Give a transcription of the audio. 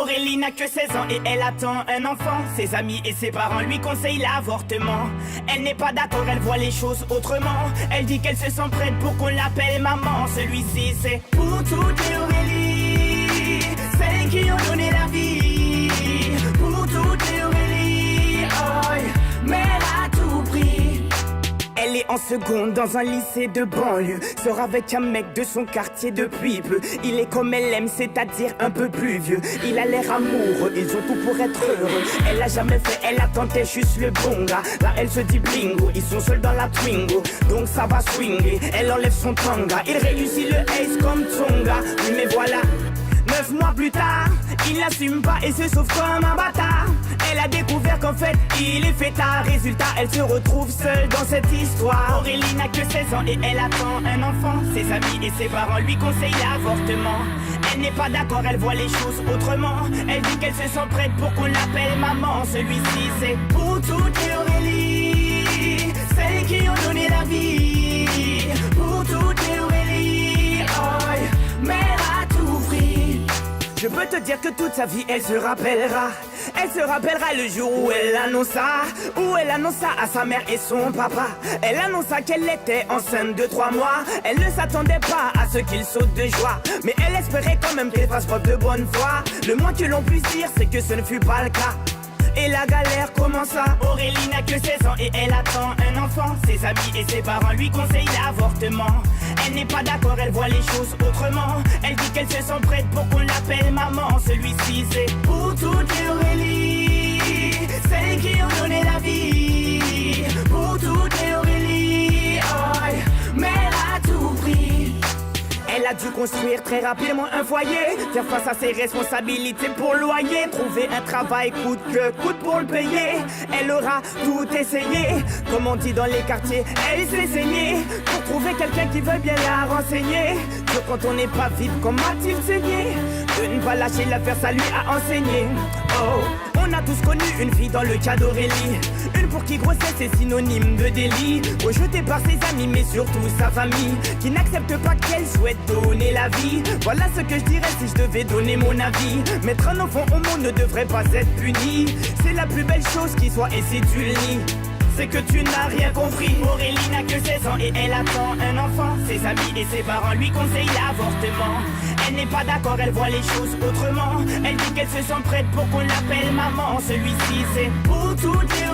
Aurélie n'a que 16 ans et elle attend un enfant. Ses amis et ses parents lui conseillent l'avortement. Elle n'est pas d'accord, elle voit les choses autrement. Elle dit qu'elle se sent prête pour qu'on l'appelle maman. Celui-ci c'est pour toutes les Aurélie, celles qui ont donné la vie. Pour toutes les Aurélie, oh, mère à tout prix. Elle est en seconde dans un lycée de banlieue. Sort avec un mec de son quartier depuis peu. Il est comme elle aime, c'est-à-dire un peu plus vieux. Il a l'air amoureux, ils ont tout pour être heureux. Elle a jamais fait, elle a tenté juste le bon gars. Là elle se dit bingo, ils sont seuls dans la Twingo. Donc ça va swinguer, elle enlève son tanga. Il réussit le ace comme Tonga. Oui mais voilà, 9 mois plus tard, il n'assume pas et se sauve comme un bâtard. Elle a découvert qu'en fait, il est fêtard. Résultat, elle se retrouve seule dans cette histoire. Aurélie n'a que 16 ans et elle attend un enfant. Ses amis et ses parents lui conseillent l'avortement. Elle n'est pas d'accord, elle voit les choses autrement. Elle dit qu'elle se sent prête pour qu'on l'appelle maman. Celui-ci c'est pour toutes les Aurélie, celles qui ont donné la vie. Pour toutes les Aurélie, oh, mère à tout prix. Je peux te dire que toute sa vie elle se rappellera. Elle se rappellera le jour où elle annonça à sa mère et son papa. Elle annonça qu'elle était enceinte de 3 mois. Elle ne s'attendait pas à ce qu'il saute de joie, mais elle espérait quand même qu'elle fasse preuve de bonne foi. Le moins que l'on puisse dire c'est que ce ne fut pas le cas. Et la galère commença. Aurélie n'a que 16 ans et elle attend un enfant. Ses amis et ses parents lui conseillent l'avortement. Elle n'est pas d'accord, elle voit les choses autrement. Elle dit qu'elle se sent prête pour qu'on l'appelle maman. Celui-ci c'est pour toutes les Aurélie, celles qui ont donné la vie. Pour toutes les Aurélie, oh, mère à tout prix. Elle a dû construire très rapidement un foyer, faire face à ses responsabilités pour le loyer, trouver un travail coûte que coûte pour le payer. Elle aura tout essayé, comme on dit dans les quartiers, elle s'est saignée pour trouver quelqu'un qui veut bien la renseigner. Que quand on n'est pas vide, comme a-t-il saigné? De ne pas lâcher l'affaire, ça lui a enseigné. Oh, on a tous connu une fille dans le cas d'Aurélie, une pour qui grossesse est synonyme de délit, rejetée par ses amis mais surtout sa famille, qui n'accepte pas qu'elle souhaite donner la vie. Voilà ce que je dirais si je devais donner mon avis. Mettre un enfant au monde ne devrait pas être puni. C'est la plus belle chose qui soit et si tu le nies, c'est que tu n'as rien compris. Aurélie n'a que 16 ans et elle attend un enfant. Ses amis et ses parents lui conseillent l'avortement. Elle n'est pas d'accord, elle voit les choses autrement. Elle dit qu'elle se sent prête pour qu'on l'appelle maman. Celui-ci c'est pour toutes les